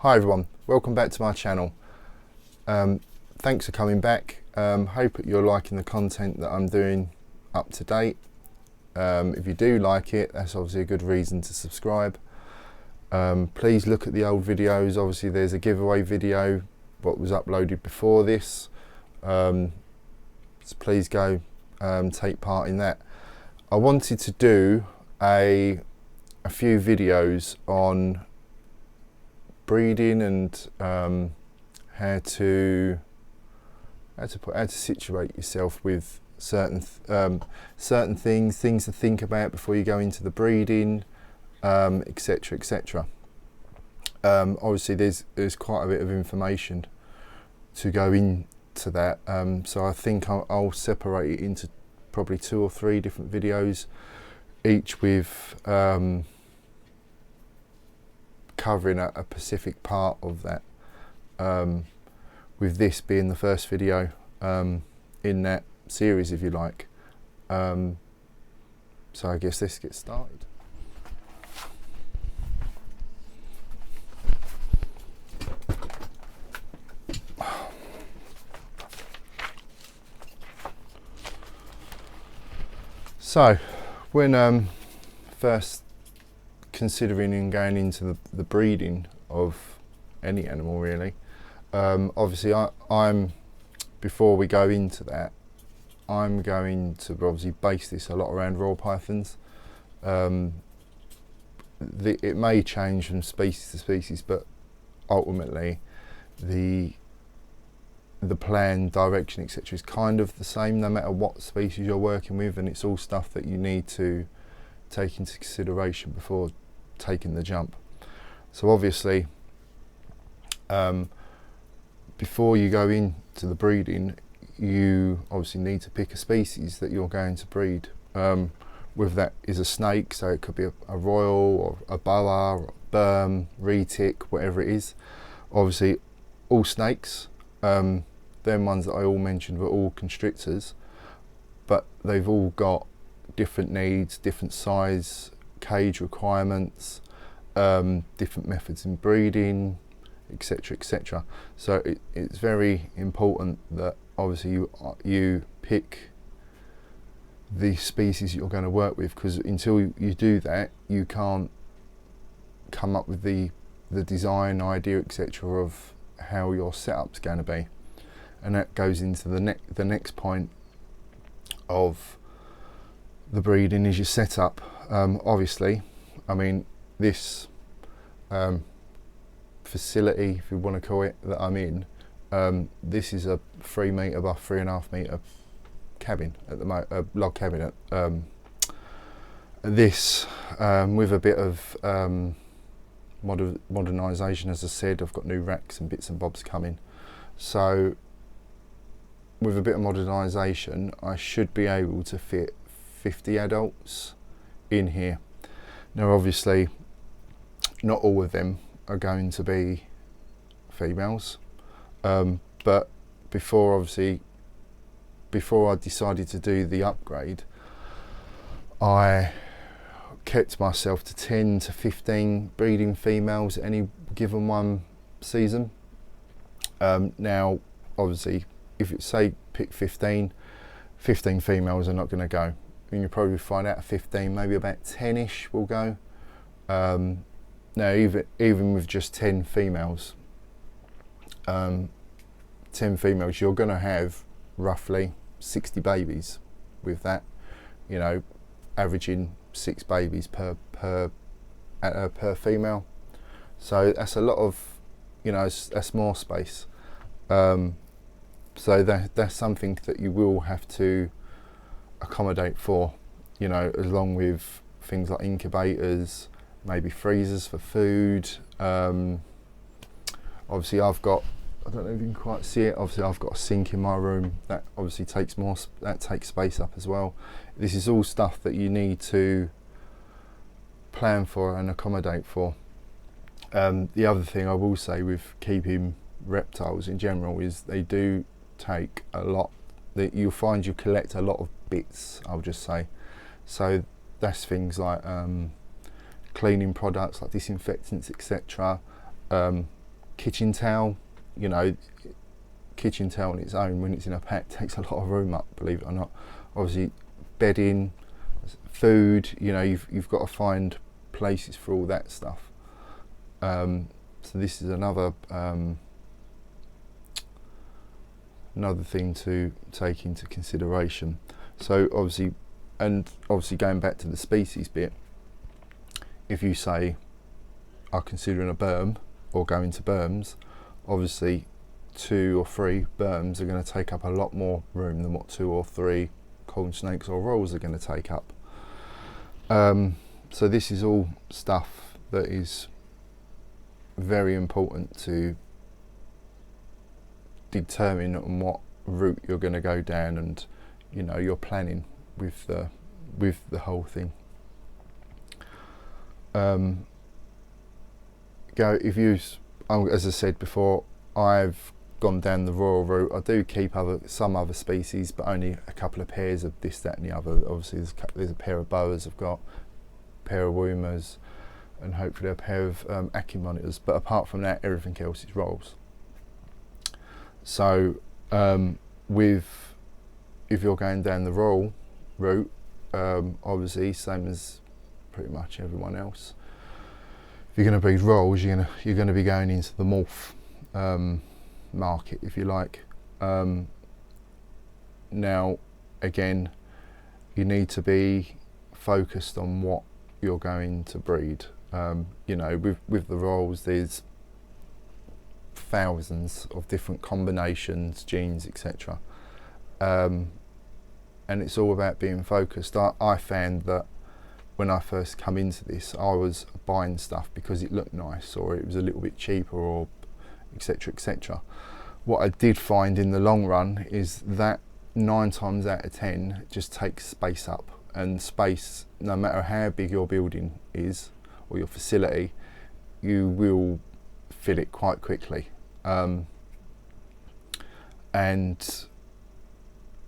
Hi everyone, welcome back to my channel. Thanks for coming back. Hope you're liking the content that I'm doing up to date. If you do like it, that's obviously a good reason to subscribe. Please look at the old videos. Obviously there's a giveaway video what was uploaded before this, so please go take part in that. I wanted to do a few videos on breeding and how to situate yourself with certain things to think about before you go into the breeding, etc, etc. Obviously there's quite a bit of information to go into that, so I think I'll separate it into probably 2 or 3 different videos, each with covering a specific part of that, with this being the first video in that series, if you like. So I guess let's get started. So when first considering and going into the breeding of any animal really, obviously I'm before we go into that, I'm going to obviously base this a lot around royal pythons. It may change from species to species, but ultimately the plan, direction, etc. is kind of the same no matter what species you're working with, and it's all stuff that you need to take into consideration before taking the jump. So obviously before you go into the breeding, you obviously need to pick a species that you're going to breed. With that is a snake, so it could be a royal or a boa or a berm, retic, whatever it is. Obviously all snakes, them ones that I all mentioned were all constrictors, but they've all got different needs, different size, cage requirements, different methods in breeding, etc, etc. So it's very important that obviously you pick the species you're going to work with, because until you do that, you can't come up with the design idea, etc, of how your setup's going to be. And that goes into the next point of the breeding, is your setup. Obviously, I mean, this facility, if you want to call it, that I'm in, this is a 3 metre by 3.5 metre cabin at the moment, a log cabin. This with a bit of modernisation, as I said, I've got new racks and bits and bobs coming, so with a bit of modernisation I should be able to fit 50 adults in here. Now obviously not all of them are going to be females, but before I decided to do the upgrade, I kept myself to 10 to 15 breeding females at any given one season. Now obviously if you say pick 15 females are not going to go, and you'll probably find out 15, maybe about 10ish will go. Now even with just 10 females, you're going to have roughly 60 babies with that, you know, averaging 6 babies per female. So that's a lot of, you know, that's more space. So that's something that you will have to accommodate for, you know, along with things like incubators, maybe freezers for food. Obviously I don't know if you can quite see it, obviously I've got a sink in my room that obviously takes space up as well. This is all stuff that you need to plan for and accommodate for. The other thing I will say with keeping reptiles in general is they do take a lot, that you'll find you collect a lot of bits, I'll just say. So that's things like cleaning products like disinfectants, etc, kitchen towel, you know, kitchen towel on its own when it's in a pack takes a lot of room up, believe it or not. Obviously bedding, food, you know, you've got to find places for all that stuff. So this is another thing to take into consideration. So obviously going back to the species bit, if you say are considering a berm or going to berms, obviously 2 or 3 berms are going to take up a lot more room than what 2 or 3 corn snakes or royals are going to take up. So this is all stuff that is very important to determine on what route you're going to go down, and you know, you're planning with the whole thing. As I said before, I've gone down the royal route. I do keep some other species, but only a couple of pairs of this, that and the other. Obviously there's a pair of boas I've got, a pair of woomers, and hopefully a pair of Aki monitors, but apart from that, everything else is rolls. So if you're going down the royal route, obviously same as pretty much everyone else, if you're going to breed rolls, you're going to be going into the morph market, if you like. Now again, you need to be focused on what you're going to breed. You know, with the rolls, there's thousands of different combinations, genes, etc. And it's all about being focused. I found that when I first come into this, I was buying stuff because it looked nice, or it was a little bit cheaper, or etc, etc. What I did find in the long run is that 9 times out of 10 just takes space up, and space, no matter how big your building is or your facility, you will fill it quite quickly. And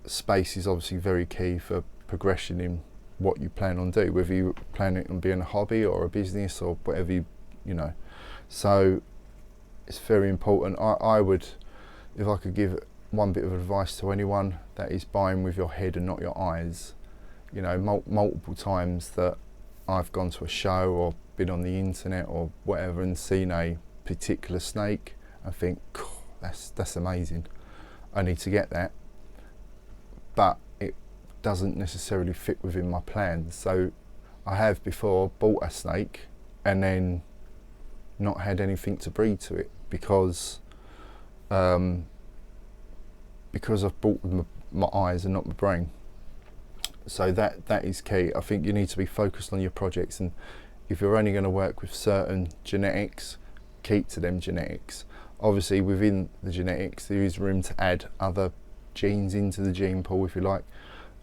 space is obviously very key for progression in what you plan on doing, whether you plan it on being a hobby or a business or whatever you know. So it's very important. I would, if I could give one bit of advice to anyone, that is buying with your head and not your eyes. You know, multiple times that I've gone to a show or been on the internet or whatever and seen a particular snake, I think, that's amazing, I need to get that, but it doesn't necessarily fit within my plans. So I have before bought a snake and then not had anything to breed to it because I've bought with my eyes and not my brain. So that is key. I think you need to be focused on your projects, and if you're only going to work with certain genetics, keep to them genetics. Obviously within the genetics there is room to add other genes into the gene pool if you like,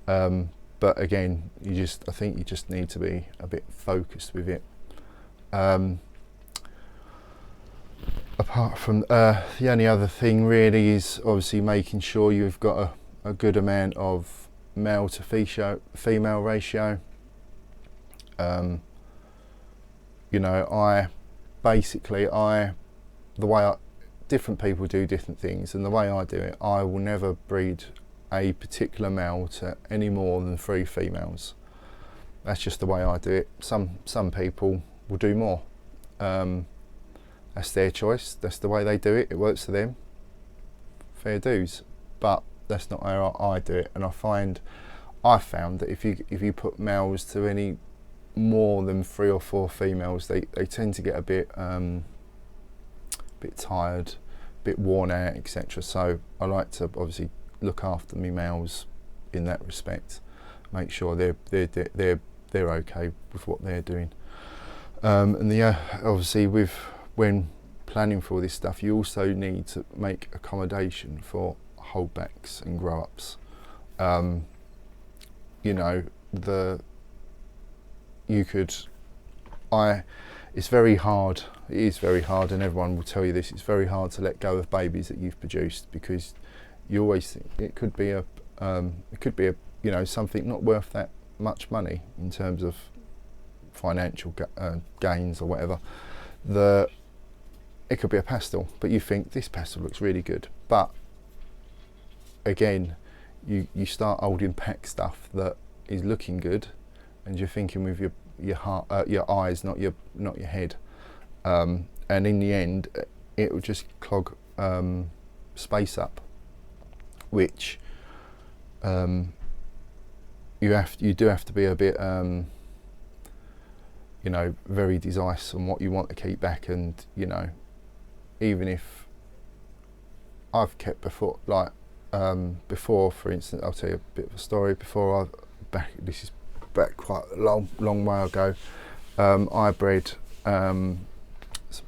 but again, I think you just need to be a bit focused with it. Apart from the only other thing really is obviously making sure you've got a good amount of male to female ratio. You know, different people do different things, and the way I do it, I will never breed a particular male to any more than 3 females. That's just the way I do it. Some people will do more. That's their choice, that's the way they do it, it works for them, fair dues, but that's not how I do it. And I found that if you put males to any more than 3 or 4 females, they tend to get a bit tired, a bit worn out, etc. So I like to obviously look after me males in that respect, make sure they're okay with what they're doing. And obviously when planning for all this stuff, you also need to make accommodation for holdbacks and grow-ups. You know, it's very hard, it is very hard, and everyone will tell you this, it's very hard to let go of babies that you've produced, because you always think it could be a you know, something not worth that much money in terms of financial gains or whatever. it could be a pastel, but you think this pastel looks really good. But again, you start holding back stuff that is looking good, and you're thinking with your heart, your eyes, not your head. And in the end, it will just clog space up, which you do have to be a bit you know, very decisive on what you want to keep back. And you know, even if I've kept before, like before, for instance, I'll tell you a bit of a story. Before this is back quite a long way ago, I bred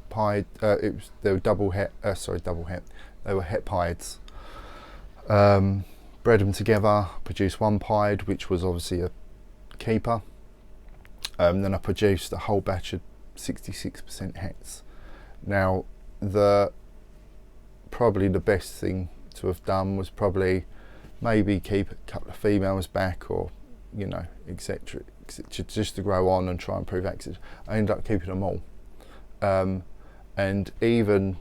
pied, they were double het, they were het pieds. Bred them together, produced one pied, which was obviously a keeper. Then I produced a whole batch of 66% hets. Now, probably the best thing to have done was probably maybe keep a couple of females back, or you know, etc., just to grow on and try and prove access. I ended up keeping them all, and even,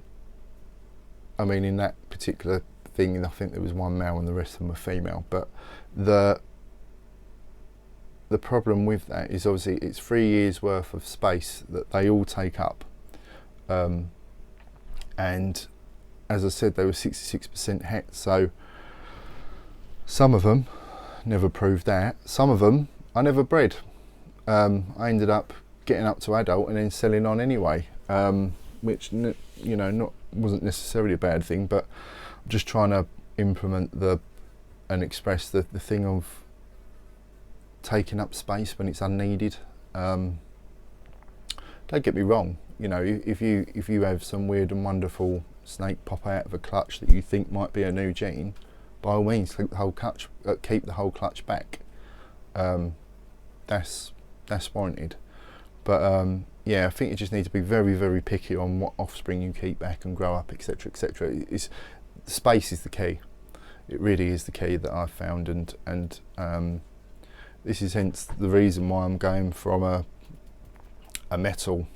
I mean, in that particular thing, I think there was one male and the rest of them were female. But the problem with that is obviously it's 3 years worth of space that they all take up, and as I said, they were 66% het. So some of them never proved that. Some of them I never bred. I ended up getting up to adult and then selling on anyway, which, you know, wasn't necessarily a bad thing, but I'm just trying to implement and express the thing of taking up space when it's unneeded. Don't get me wrong, you know, if you have some weird and wonderful snake pop out of a clutch that you think might be a new gene, by all means keep the whole clutch back. That's warranted. But yeah, I think you just need to be very, very picky on what offspring you keep back and grow up, etc., etc. Space is the key. It really is the key that I've found, and this is hence the reason why I'm going from a metal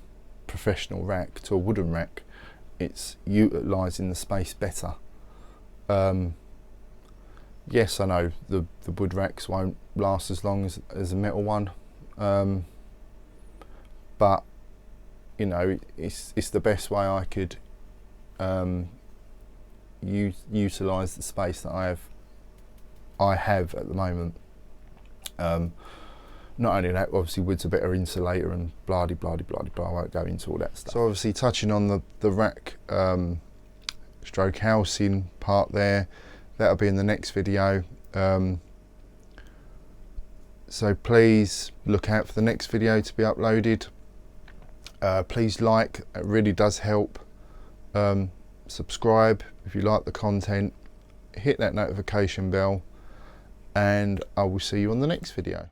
professional rack to a wooden rack. It's utilising the space better. Yes, I know the wood racks won't last as long as a metal one, but you know, it's the best way I could utilise the space that I have at the moment. Not only that, obviously wood's a better insulator and blah de blah de blah de blah. I won't go into all that stuff. So obviously touching on the rack stroke housing part there, that'll be in the next video. So please look out for the next video to be uploaded. Please like, it really does help. Subscribe if you like the content, hit that notification bell, and I will see you on the next video.